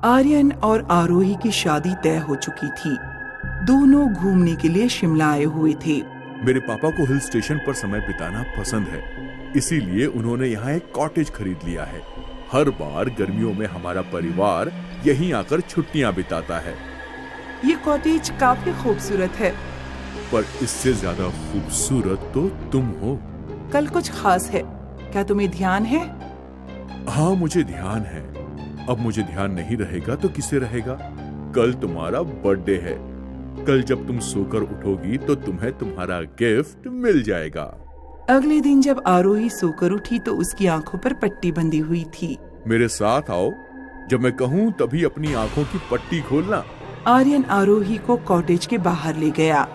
आर्यन और आरोही की शादी तय हो चुकी थी। दोनों घूमने के लिए शिमला आए हुए थे। मेरे पापा को हिल स्टेशन पर समय बिताना पसंद है, इसीलिए उन्होंने यहाँ एक कॉटेज खरीद लिया है। हर बार गर्मियों में हमारा परिवार यहीं आकर छुट्टियाँ बिताता है। ये कॉटेज काफी खूबसूरत है। पर इससे ज्यादा खूबसूरत तो तुम हो। कल कुछ खास है, क्या तुम्हें ध्यान है? हाँ, मुझे ध्यान है। अब मुझे ध्यान नहीं रहेगा तो किसे रहेगा? कल तुम्हारा बर्थडे है। कल जब तुम सोकर उठोगी तो तुम्हें तुम्हारा गिफ्ट मिल जाएगा। अगले दिन जब आरोही सोकर उठी तो उसकी आंखों पर पट्टी बंधी हुई थी। मेरे साथ आओ, जब मैं कहूँ तभी अपनी आंखों की पट्टी खोलना। आर्यन आरोही को कॉटेज के बाहर ले गया।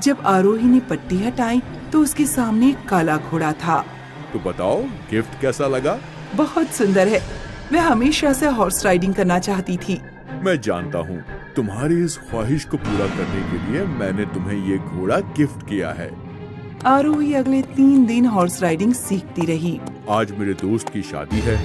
जब आरोही ने पट्टी हटाई तो उसके सामने एक काला घोड़ा था। तो बताओ, गिफ्ट कैसा लगा? बहुत सुंदर है। मैं हमेशा से हॉर्स राइडिंग करना चाहती थी। मैं जानता हूँ, तुम्हारी इस ख्वाहिश को पूरा करने के लिए मैंने तुम्हें ये घोड़ा गिफ्ट किया है। आरोही अगले 3 दिन हॉर्स राइडिंग सीखती रही। आज मेरे दोस्त की शादी है।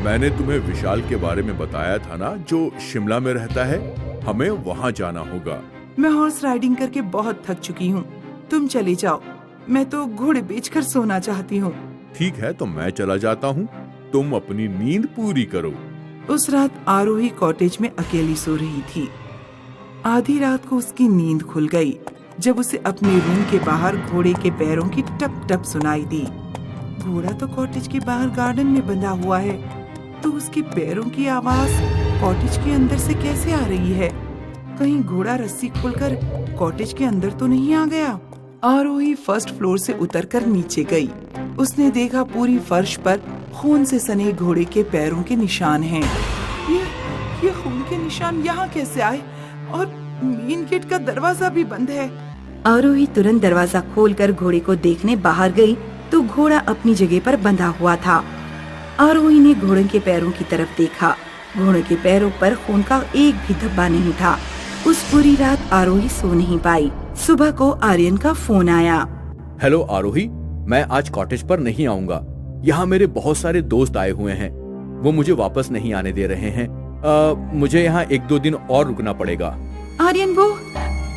मैंने तुम्हें विशाल के बारे में बताया था ना, जो शिमला में रहता है। हमें वहाँ जाना होगा। मैं हॉर्स राइडिंग करके बहुत थक चुकी हूँ। तुम चले जाओ, मैं तो घोड़े बेचकर सोना चाहती हूँ। ठीक है, तो मैं चला जाता हूँ। तुम अपनी नींद पूरी करो। उस रात आरोही कॉटेज में अकेली सो रही थी। आधी रात को उसकी नींद खुल गई जब उसे अपने रूम के बाहर घोड़े के पैरों की टप टप सुनाई दी। घोड़ा तो कॉटेज के बाहर गार्डन में बंधा हुआ है, तो उसके पैरों की आवाज कॉटेज के अंदर से कैसे आ रही है? कहीं घोड़ा रस्सी खोलकर कॉटेज के अंदर तो नहीं आ गया? आरोही फर्स्ट फ्लोर से उतरकर नीचे गई। उसने देखा पूरी फर्श पर खून से सने घोड़े के पैरों के निशान हैं। ये खून के निशान यहाँ कैसे आए? और मेन गेट का दरवाजा भी बंद है। आरोही तुरंत दरवाजा खोलकर घोड़े को देखने बाहर गई तो घोड़ा अपनी जगह पर बंधा हुआ था। आरोही ने घोड़े के पैरों की तरफ देखा। घोड़े के पैरों पर खून का एक भी धब्बा नहीं था। उस पूरी रात आरोही सो नहीं पाई। सुबह को आर्यन का फोन आया। हेलो आरोही, मैं आज कॉटेज पर नहीं आऊंगा। यहाँ मेरे बहुत सारे दोस्त आए हुए हैं। वो मुझे वापस नहीं आने दे रहे हैं। मुझे यहाँ 1-2 दिन और रुकना पड़ेगा। आर्यन वो?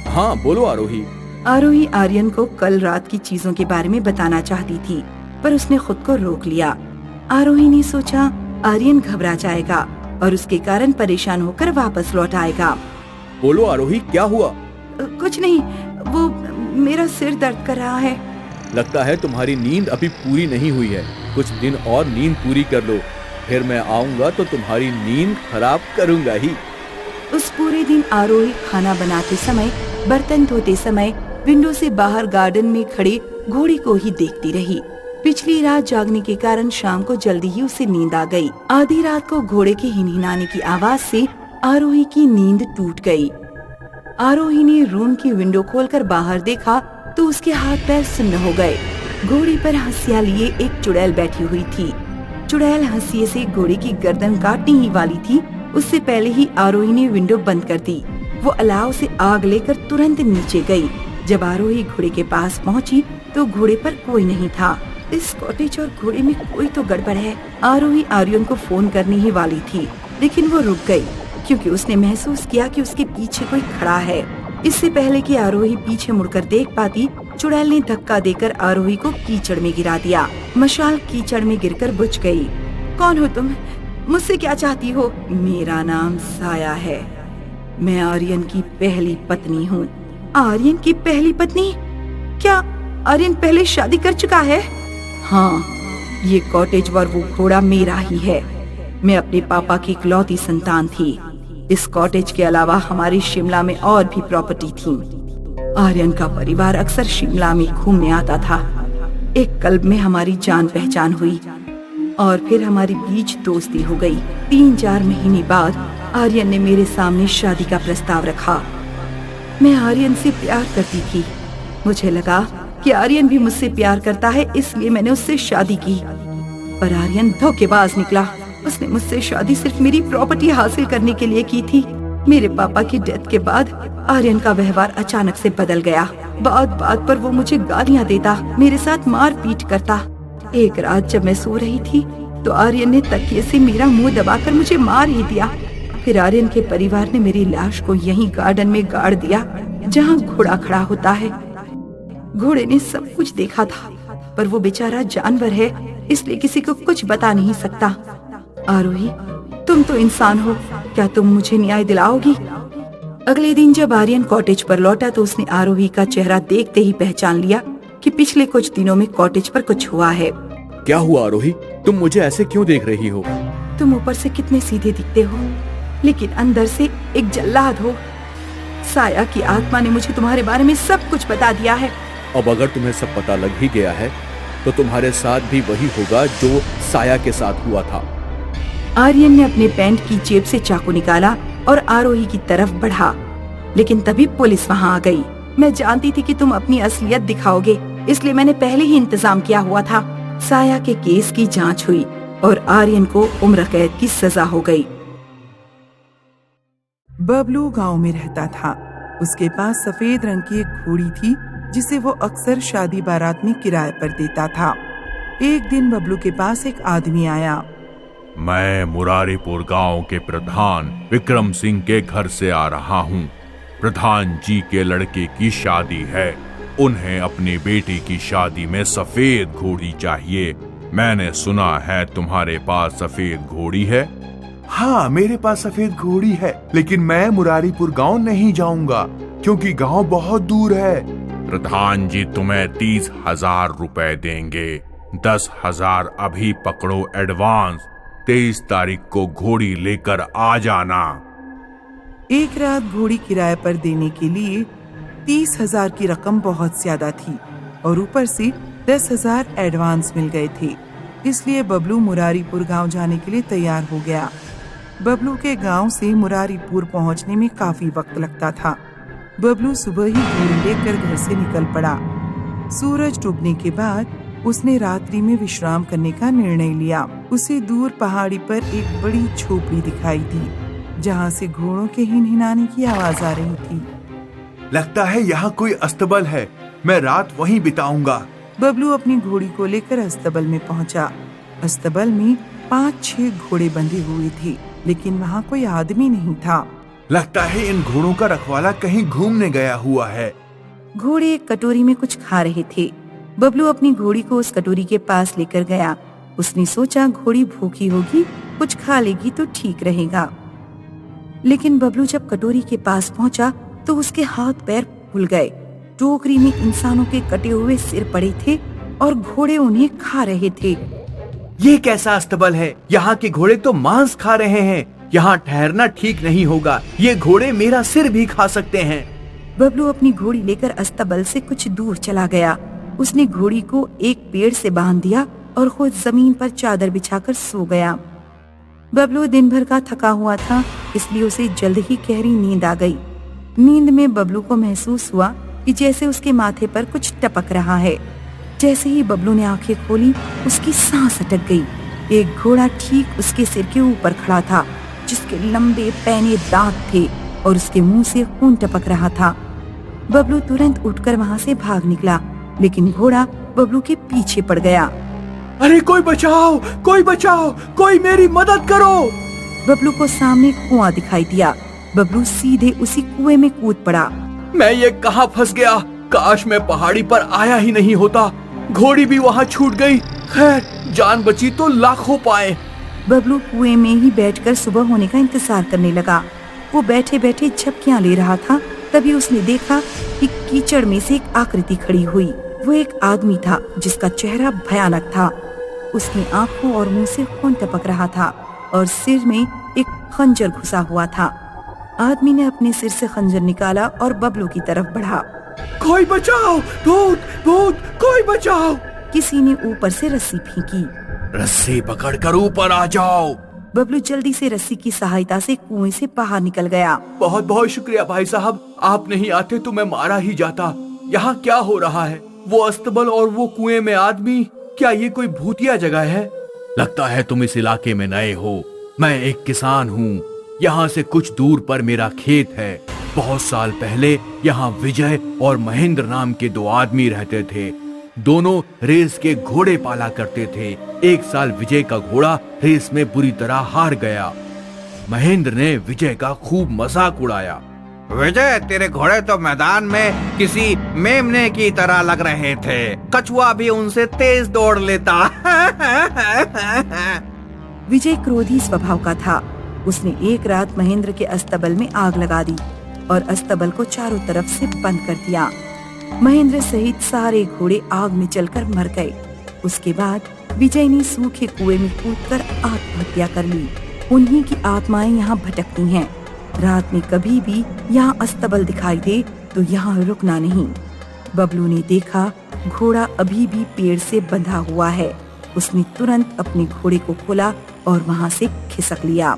हाँ बोलो आरोही। आरोही आर्यन को कल रात की चीजों के बारे में बताना चाहती थी, पर उसने खुद को रोक लिया। आरोही ने सोचा आर्यन घबरा जाएगा और उसके कारण परेशान होकर वापस लौट आएगा। बोलो आरोही, क्या हुआ? कुछ नहीं, वो मेरा सिर दर्द कर रहा है। लगता है तुम्हारी नींद अभी पूरी नहीं हुई है। कुछ दिन और नींद पूरी कर लो, फिर मैं आऊंगा तो तुम्हारी नींद खराब करूंगा ही। उस पूरे दिन आरोही खाना बनाते समय, बर्तन धोते समय विंडो से बाहर गार्डन में खड़े घोड़े को ही देखती रही। पिछली रात जागने के कारण शाम को जल्दी ही उसे नींद आ गई। आधी रात को घोड़े के हिनहिनाने की आवाज से आरोही की नींद टूट गई। आरोही ने रूम की विंडो खोलकर बाहर देखा तो उसके हाथ पैर सुन्न हो गए। घोड़े पर हंसिया लिए एक चुड़ैल बैठी हुई थी। चुड़ैल हंसिये से घोड़े की गर्दन काटने ही वाली थी। उससे पहले ही आरोही ने विंडो बंद कर दी। वो अलाव से आग लेकर तुरंत नीचे गई। जब आरोही घोड़े के पास पहुंची तो घोड़े पर कोई नहीं था। इस कॉटेज और घोड़े में कोई तो गड़बड़ है। आरोही आर्यन को फोन करने ही वाली थी, लेकिन वो रुक गई क्योंकि उसने महसूस किया कि उसके पीछे कोई खड़ा है। इससे पहले कि आरोही पीछे मुड़कर देख पाती, चुड़ैल ने धक्का देकर आरोही को कीचड़ में गिरा दिया। मशाल कीचड़ में गिरकर बुझ गई। कौन हो तुम? मुझसे क्या चाहती हो? मेरा नाम साया है। मैं आर्यन की पहली पत्नी हूँ। आर्यन की पहली पत्नी? क्या आर्यन पहले शादी कर चुका है? हाँ, ये कॉटेज और वो घोड़ा मेरा ही है। मैं अपने पापा की इकलौती संतान थी। इस कॉटेज के अलावा हमारी शिमला में और भी प्रॉपर्टी थी। आर्यन का परिवार अक्सर शिमला में घूमने आता था। एक क्लब में हमारी जान पहचान हुई और फिर हमारी बीच दोस्ती हो गई। 3-4 महीने बाद आर्यन ने मेरे सामने शादी का प्रस्ताव रखा। मैं आर्यन से प्यार करती थी। मुझे लगा कि आर्यन भी मुझसे प्यार करता है, इसलिए मैंने उससे शादी की। पर आर्यन धोखेबाज निकला। उसने मुझसे शादी सिर्फ मेरी प्रॉपर्टी हासिल करने के लिए की थी। मेरे पापा की डेथ के बाद आर्यन का व्यवहार अचानक से बदल गया। बात बात पर वो मुझे गालियाँ देता, मेरे साथ मार पीट करता। एक रात जब मैं सो रही थी तो आर्यन ने तकिए से मेरा मुंह दबाकर मुझे मार ही दिया। फिर आर्यन के परिवार ने मेरी लाश को यहीं गार्डन में गाड़ दिया जहाँ घोड़ा खड़ा होता है। घोड़े ने सब कुछ देखा था, पर वो बेचारा जानवर है, इसलिए किसी को कुछ बता नहीं सकता। आरोही, तुम तो इंसान हो, क्या तुम मुझे न्याय दिलाओगी? अगले दिन जब आर्यन कॉटेज पर लौटा तो उसने आरोही का चेहरा देखते ही पहचान लिया कि पिछले कुछ दिनों में कॉटेज पर कुछ हुआ है। क्या हुआ आरोही? तुम मुझे ऐसे क्यों देख रही हो? तुम ऊपर से कितने सीधे दिखते हो, लेकिन अंदर से एक जल्लाद हो। साया की आत्मा ने मुझे तुम्हारे बारे में सब कुछ बता दिया है। अब अगर तुम्हें सब पता लग ही गया है तो तुम्हारे साथ भी वही होगा जो साया के साथ हुआ था। आर्यन ने अपने पैंट की जेब से चाकू निकाला और आरोही की तरफ बढ़ा, लेकिन तभी पुलिस वहाँ आ गई। मैं जानती थी कि तुम अपनी असलियत दिखाओगे, इसलिए मैंने पहले ही इंतजाम किया हुआ था। साया के केस की जांच हुई और आर्यन को उम्र कैद की सजा हो गई। बबलू गांव में रहता था। उसके पास सफेद रंग की एक घोड़ी थी जिसे वो अक्सर शादी बारात में किराए पर देता था। एक दिन बबलू के पास एक आदमी आया। मैं मुरारीपुर गांव के प्रधान विक्रम सिंह के घर से आ रहा हूं। प्रधान जी के लड़के की शादी है। उन्हें अपनी बेटी की शादी में सफेद घोड़ी चाहिए। मैंने सुना है तुम्हारे पास सफेद घोड़ी है। हाँ, मेरे पास सफेद घोड़ी है, लेकिन मैं मुरारीपुर गांव नहीं जाऊंगा क्योंकि गांव बहुत दूर है। प्रधान जी तुम्हें 30,000 रुपए देंगे। 10,000 अभी पकड़ो एडवांस। 23 तारीख को घोड़ी लेकर आ जाना। एक रात घोड़ी किराए पर देने के लिए 30,000 की रकम बहुत ज्यादा थी और ऊपर से 10,000 एडवांस मिल गए थे। इसलिए बबलू मुरारीपुर गांव जाने के लिए तैयार हो गया। बबलू के गांव से मुरारीपुर पहुंचने में काफी वक्त लगता था। बबलू सुबह ही घोड़ी लेकर घर से निकल पड़ा। सूरज डूबने के बाद उसने रात्रि में विश्राम करने का निर्णय लिया। उसे दूर पहाड़ी पर एक बड़ी झोपड़ी दिखाई दी जहाँ से घोड़ों के हिनहिनाने की आवाज आ रही थी। लगता है यहाँ कोई अस्तबल है, मैं रात वहीं बिताऊंगा। बबलू अपनी घोड़ी को लेकर अस्तबल में पहुंचा। अस्तबल में 5-6 घोड़े बंधे हुए थे, लेकिन वहाँ कोई आदमी नहीं था। लगता है इन घोड़ों का रखवाला कहीं घूमने गया हुआ है। घोड़े एक कटोरी में कुछ खा रहे थे। बबलू अपनी घोड़ी को उस कटोरी के पास लेकर गया। उसने सोचा घोड़ी भूखी होगी, कुछ खा लेगी तो ठीक रहेगा। लेकिन बबलू जब कटोरी के पास पहुंचा तो उसके हाथ पैर फूल गए। टोकरी में इंसानों के कटे हुए सिर पड़े थे और घोड़े उन्हें खा रहे थे। ये कैसा अस्तबल है? यहाँ के घोड़े तो मांस खा रहे हैं। यहाँ ठहरना ठीक नहीं होगा। ये घोड़े मेरा सिर भी खा सकते हैं। बबलू अपनी घोड़ी लेकर अस्तबल से कुछ दूर चला गया। उसने घोड़ी को एक पेड़ से बांध दिया और खुद जमीन पर चादर बिछाकर सो गया। बबलू दिन भर का थका हुआ था, इसलिए उसे जल्द ही गहरी नींद आ गई। नींद में बबलू को महसूस हुआ कि जैसे उसके माथे पर कुछ टपक रहा है। जैसे ही बबलू ने आंखें खोली, उसकी सांस अटक गई। एक घोड़ा ठीक उसके सिर के ऊपर खड़ा था, जिसके लंबे पैने दांत थे और उसके मुंह से खून टपक रहा था। बबलू तुरंत उठकर वहाँ से भाग निकला, लेकिन घोड़ा बबलू के पीछे पड़ गया। अरे कोई बचाओ, कोई बचाओ, कोई मेरी मदद करो। बबलू को सामने कुआं दिखाई दिया। बबलू सीधे उसी कुएं में कूद पड़ा। मैं ये कहाँ फंस गया? काश मैं पहाड़ी पर आया ही नहीं होता। घोड़ी भी वहाँ छूट गई। खैर, जान बची तो लाखों पाए। बबलू कुएं में ही बैठकर सुबह होने का इंतजार करने लगा। वो बैठे बैठे झपकियां ले रहा था। तभी उसने देखा कि कीचड़ में से एक आकृति खड़ी हुई। वो एक आदमी था जिसका चेहरा भयानक था। उसकी आंखों और मुंह से खून टपक रहा था और सिर में एक खंजर घुसा हुआ था। आदमी ने अपने सिर से खंजर निकाला और बबलू की तरफ बढ़ा। कोई बचाओ, भूत, भूत, कोई बचाओ। किसी ने ऊपर से रस्सी फेंकी। रस्सी पकड़कर ऊपर आ जाओ। बबलू जल्दी से रस्सी की सहायता से कुएं से बाहर निकल गया। बहुत बहुत शुक्रिया भाई साहब, आप नहीं आते तो मैं मारा ही जाता। यहाँ क्या हो रहा है? वो अस्तबल और वो कुएं में आदमी, क्या ये कोई भूतिया जगह है? लगता है तुम इस इलाके में नए हो। मैं एक किसान हूँ। यहाँ से कुछ दूर पर मेरा खेत है। बहुत साल पहले यहाँ विजय और महेंद्र नाम के 2 आदमी रहते थे। दोनों रेस के घोड़े पाला करते थे। एक साल विजय का घोड़ा रेस में बुरी तरह हार गया। महेंद्र ने विजय का खूब मजाक उड़ाया। विजय, तेरे घोड़े तो मैदान में किसी मेमने की तरह लग रहे थे। कछुआ भी उनसे तेज दौड़ लेता। विजय क्रोधी स्वभाव का था। उसने एक रात महेंद्र के अस्तबल में आग लगा दी और अस्तबल को चारों तरफ से बंद कर दिया। महेंद्र सहित सारे घोड़े आग में जलकर मर गए। उसके बाद विजय ने सूखे कुएं में कूदकर आत्महत्या कर ली। उन्हीं की आत्माएं यहाँ भटकती हैं। रात में कभी भी यहाँ अस्तबल दिखाई दे तो यहाँ रुकना नहीं। बबलू ने देखा घोड़ा अभी भी पेड़ से बंधा हुआ है। उसने तुरंत अपने घोड़े को खोला और वहाँ से खिसक लिया।